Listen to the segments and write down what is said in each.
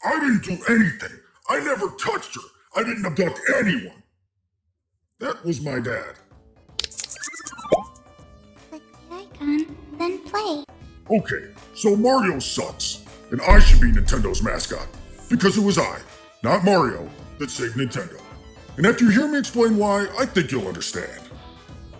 I didn't do anything. I never touched her. I didn't abduct anyone. That was my dad. Click the icon, then play. Okay, so Mario sucks, and I should be Nintendo's mascot. Because it was I, not Mario, that saved Nintendo. And after you hear me explain why, I think you'll understand.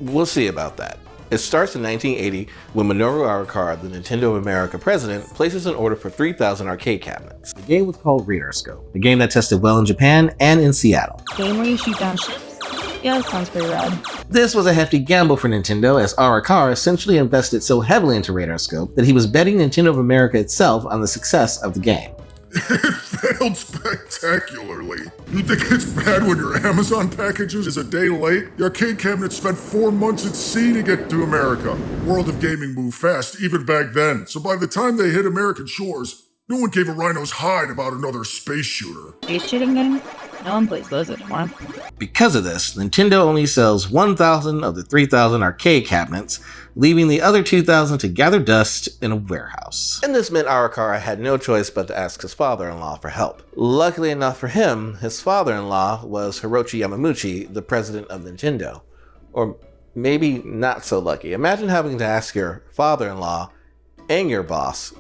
We'll see about that. It starts in 1980 when Minoru Arakawa, the Nintendo of America president, places an order for 3,000 arcade cabinets. The game was called Radar Scope, the game that tested well in Japan and in Seattle. Game where you shoot down ships? Yeah, that sounds pretty rad. This was a hefty gamble for Nintendo, as Arakawa essentially invested so heavily into Radar Scope that he was betting Nintendo of America itself on the success of the game. It failed spectacularly. You think it's bad when your Amazon packages is a day late? The arcade cabinet spent 4 months at sea to get to America. World of gaming moved fast, even back then. So by the time they hit American shores, no one gave a rhino's hide about another space shooter. Space shooting game? No one plays those anymore. Because of this, Nintendo only sells 1,000 of the 3,000 arcade cabinets, leaving the other 2,000 to gather dust in a warehouse. And this meant Arakawa had no choice but to ask his father-in-law for help. Luckily enough for him, his father-in-law was Hiroshi Yamauchi, the president of Nintendo. Or maybe not so lucky. Imagine having to ask your father-in-law and your boss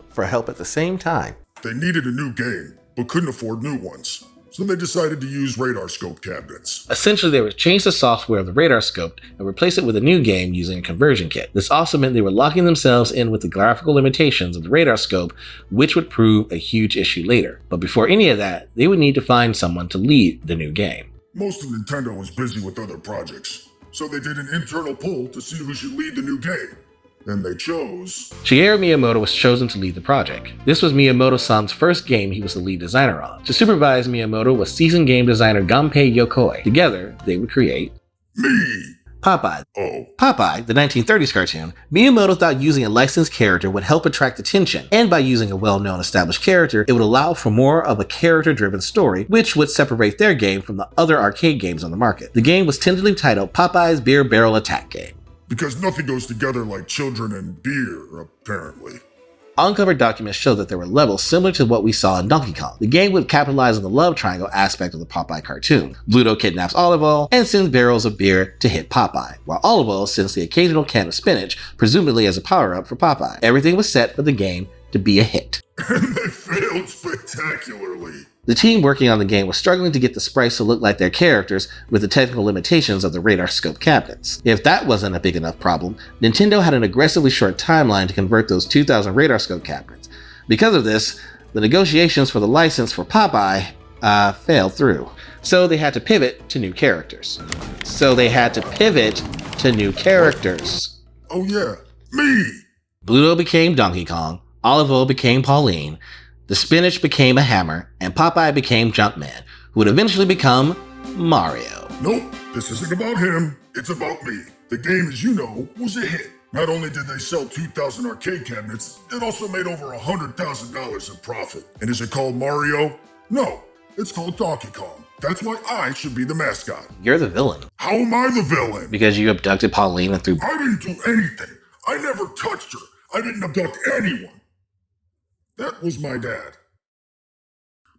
for help at the same time. They needed a new game, but couldn't afford new ones. So they decided to use Radar Scope cabinets. Essentially, they would change the software of the Radar Scope and replace it with a new game using a conversion kit. This also meant they were locking themselves in with the graphical limitations of the Radar Scope, which would prove a huge issue later. But before any of that, they would need to find someone to lead the new game. Most of Nintendo was busy with other projects, so they did an internal poll to see who should lead the new game. And they chose... Shigeru Miyamoto was chosen to lead the project. This was Miyamoto-san's first game he was the lead designer on. To supervise Miyamoto was seasoned game designer Gunpei Yokoi. Together, they would create... Me! Popeye. Oh. Popeye, the 1930s cartoon, Miyamoto thought using a licensed character would help attract attention, and by using a well-known established character, it would allow for more of a character-driven story, which would separate their game from the other arcade games on the market. The game was tentatively titled Popeye's Beer Barrel Attack Game. Because nothing goes together like children and beer, apparently. Uncovered documents show that there were levels similar to what we saw in Donkey Kong. The game would capitalize on the love triangle aspect of the Popeye cartoon. Bluto kidnaps Olive Oil and sends barrels of beer to hit Popeye, while Olive Oil sends the occasional can of spinach, presumably as a power-up for Popeye. Everything was set for the game to be a hit. And they failed spectacularly. The team working on the game was struggling to get the sprites to look like their characters with the technical limitations of the Radar Scope cabinets. If that wasn't a big enough problem, Nintendo had an aggressively short timeline to convert those 2,000 Radar Scope cabinets. Because of this, the negotiations for the license for Popeye failed through. So they had to pivot to new characters. Oh yeah, me! Bluto became Donkey Kong, Olive Oil became Pauline, the spinach became a hammer, and Popeye became Jumpman, who would eventually become Mario. Nope, this isn't about him, it's about me. The game, as you know, was a hit. Not only did they sell 2,000 arcade cabinets, it also made over $100,000 in profit. And is it called Mario? No, it's called Donkey Kong. That's why I should be the mascot. You're the villain. How am I the villain? Because you abducted Pauline and threw... I didn't do anything. I never touched her. I didn't abduct anyone. That was my dad.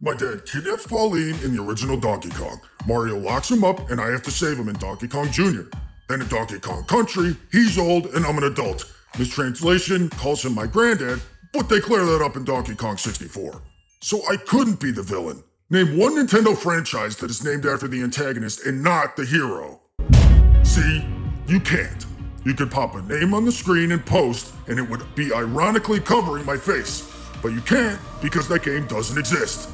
My dad kidnaps Pauline in the original Donkey Kong. Mario locks him up and I have to save him in Donkey Kong Jr. Then in Donkey Kong Country, he's old and I'm an adult. Mistranslation calls him my granddad, but they clear that up in Donkey Kong 64. So I couldn't be the villain. Name one Nintendo franchise that is named after the antagonist and not the hero. See, you can't. You could pop a name on the screen and post, and it would be ironically covering my face. But you can't because that game doesn't exist.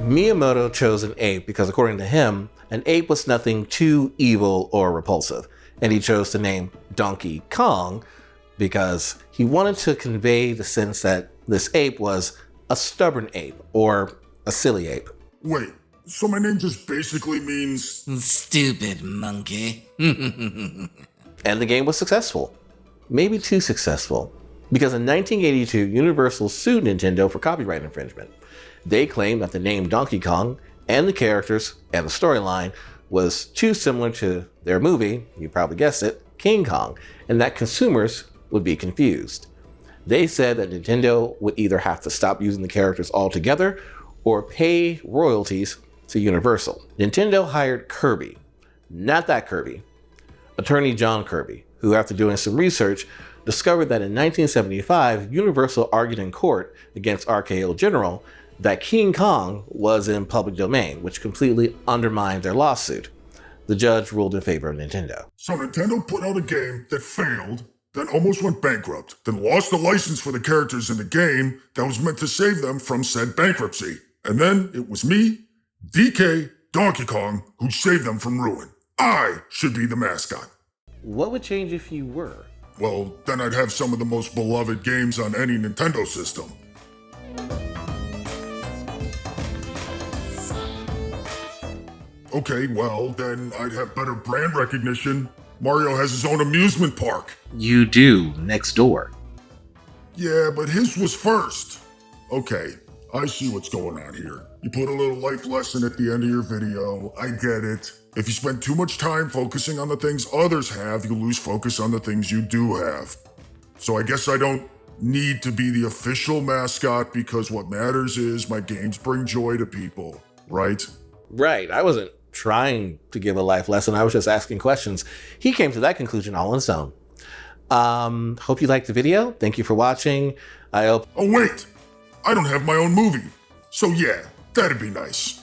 Miyamoto chose an ape because, according to him, an ape was nothing too evil or repulsive. And he chose to name Donkey Kong because he wanted to convey the sense that this ape was a stubborn ape or a silly ape. Wait, so my name just basically means... Stupid monkey. And the game was successful. Maybe too successful. Because in 1982, Universal sued Nintendo for copyright infringement. They claimed that the name Donkey Kong and the characters and the storyline was too similar to their movie, you probably guessed it, King Kong, and that consumers would be confused. They said that Nintendo would either have to stop using the characters altogether or pay royalties to Universal. Nintendo hired Kirby, not that Kirby, attorney John Kirby, who after doing some research discovered that in 1975, Universal argued in court against RKO General that King Kong was in public domain, which completely undermined their lawsuit. The judge ruled in favor of Nintendo. So Nintendo put out a game that failed, then almost went bankrupt, then lost the license for the characters in the game that was meant to save them from said bankruptcy. And then it was me, DK, Donkey Kong, who saved them from ruin. I should be the mascot. What would change if you were? Well, then I'd have some of the most beloved games on any Nintendo system. Okay, well, then I'd have better brand recognition. Mario has his own amusement park. You do, next door. Yeah, but his was first. Okay, I see what's going on here. You put a little life lesson at the end of your video. I get it. If you spend too much time focusing on the things others have, you lose focus on the things you do have. So I guess I don't need to be the official mascot because what matters is my games bring joy to people, right? Right, I wasn't trying to give a life lesson. I was just asking questions. He came to that conclusion all on his own. Hope you liked the video. Thank you for watching. I hope... Oh wait, I don't have my own movie. So yeah, that'd be nice.